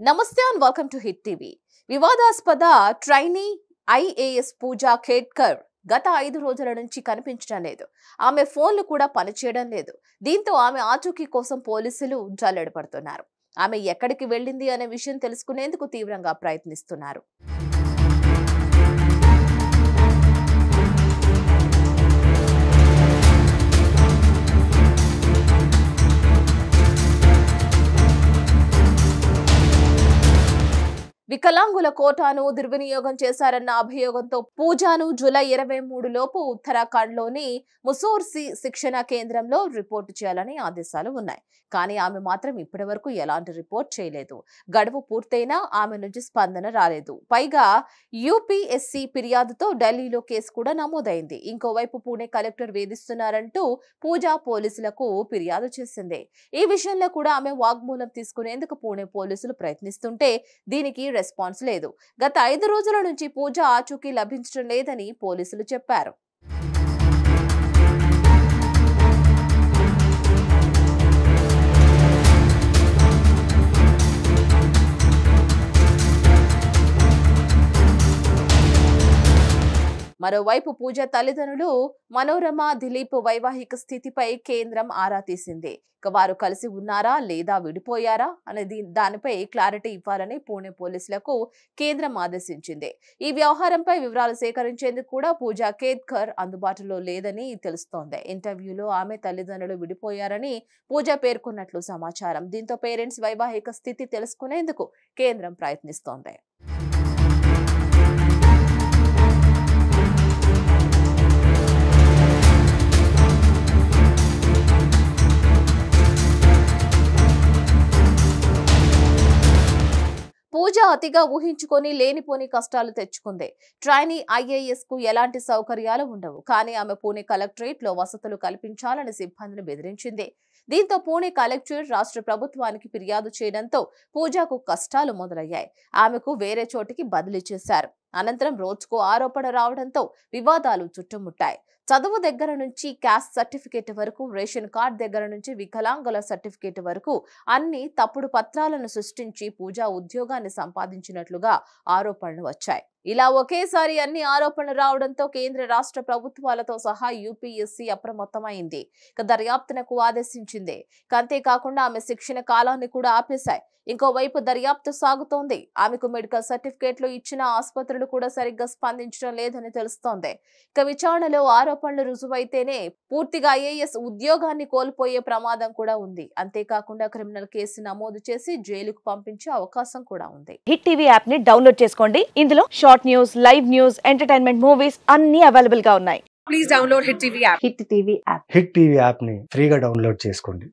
నమస్తే and welcome to hit TV. వివాదాస్పద trainee IAS పూజా ఖేడ్కర్ గత 5 రోజుల నుంచి కనిపించడం లేదు. ఆమె ఫోన్లు కూడా పనిచేయడం లేదు. దీంతో ఆమె ఆచూకీ కోసం పోలీసులు జల్లెడపడుతున్నారు. ఆమె ఎక్కడికి వెళ్ళింది అనే విషయం తెలుసుకునేందుకు తీవ్రంగా ప్రయత్నిస్తున్నారు. వికలాంగుల కోటాను దుర్వినియోగం చేశారన్న అభియోగంతో పూజాను జూలై 23 లోపు ఉత్తరాఖండ్లోని ముసోర్సి శిక్షణ కేంద్రంలో రిపోర్టు చేయాలని ఆదేశాలు ఉన్నాయి. కానీ ఆమె మాత్రం ఇప్పటి వరకు ఎలాంటి రిపోర్ట్ చేయలేదు. గడువు పూర్తయినా ఆమె నుంచి స్పందన రాలేదు. పైగా యూపీఎస్సీ ఫిర్యాదుతో ఢిల్లీలో కేసు కూడా నమోదైంది. ఇంకోవైపు పూణే కలెక్టర్ వేధిస్తున్నారంటూ పూజా పోలీసులకు ఫిర్యాదు చేసింది. ఈ విషయంలో కూడా ఆమె వాగ్మూలం తీసుకునేందుకు పూణే పోలీసులు ప్రయత్నిస్తుంటే దీనికి రెస్పాన్స్ లేదు. గత 5 రోజుల నుంచి పూజ ఆచూకీ లభించడం లేదని పోలీసులు చెప్పారు. మరోవైపు పూజ తల్లిదండ్రులు మనోరమ దిలీప్ వైవాహిక స్థితిపై కేంద్రం ఆరా తీసింది. వారు కలిసి ఉన్నారా లేదా విడిపోయారా అనేది దానిపై క్లారిటీ ఇవ్వాలని పూణే పోలీసులకు కేంద్రం ఆదేశించింది. ఈ వ్యవహారంపై వివరాలు సేకరించేందుకు కూడా పూజా ఖేడ్కర్ అందుబాటులో లేదని తెలుస్తోంది. ఇంటర్వ్యూలో ఆమె తల్లిదండ్రులు విడిపోయారని పూజ పేర్కొన్నట్లు సమాచారం. దీంతో పేరెంట్స్ వైవాహిక స్థితి తెలుసుకునేందుకు కేంద్రం ప్రయత్నిస్తోంది. పూజ అతిగా ఊహించుకొని లేనిపోని కష్టాలు తెచ్చుకుంది. ట్రైనీ ఐఏఎస్ కు ఎలాంటి సౌకర్యాలు ఉండవు. కానీ ఆమె పూణే కలెక్టరేట్ లో వసతులు కల్పించాలని సిబ్బందిని బెదిరించింది. దీంతో పూణే కలెక్టర్ రాష్ట్ర ప్రభుత్వానికి ఫిర్యాదు చేయడంతో పూజకు కష్టాలు మొదలయ్యాయి. ఆమెకు వేరే చోటికి బదిలీ చేశారు. అనంతరం రోజుకు ఆరోపణ రావడంతో వివాదాలు చుట్టుముట్టాయి. చదువు దగ్గర నుంచి క్యాస్ట్ సర్టిఫికేట్ వరకు, రేషన్ కార్డ్ దగ్గర నుంచి వికలాంగుల సర్టిఫికేట్ వరకు అన్ని తప్పుడు పత్రాలను సృష్టించి పూజా ఉద్యోగాన్ని సంపాదించినట్లుగా ఆరోపణలు వచ్చాయి. ఇలా ఒకేసారి అన్ని ఆరోపణలు రావడంతో కేంద్ర రాష్ట్ర ప్రభుత్వాలతో సహా యూపీఎస్సీ అప్రమత్తమైంది. దర్యాప్తునకు ఆదేశించింది. అంతేకాకుండా ఆమె శిక్షణ కాలాన్ని కూడా ఆపేశాయి. ఇంకోవైపు దర్యాప్తు సాగుతోంది. ఆమెకు మెడికల్ సర్టిఫికేట్లు ఇచ్చిన ఆసుపత్రులు కూడా సరిగ్గా స్పందించడం లేదని తెలుస్తోంది. విచారణలో ఆరోపణలు రుజువైతేనే పూర్తిగా ఐఏఎస్ ఉద్యోగాన్ని కోల్పోయే ప్రమాదం కూడా ఉంది. అంతేకాకుండా క్రిమినల్ కేసు నమోదు చేసి జైలుకు పంపించే అవకాశం కూడా ఉంది. హిట్ టీవీ యాప్ ని డౌన్లోడ్ చేసుకోండి. ఇందులో short news, live news, entertainment movies అన్ని అవైలబుల్ గా ఉన్నాయి. Please download Hit TV app. Hit TV app hit TV app ని ఫ్రీగా డౌన్లోడ్ చేసుకోండి.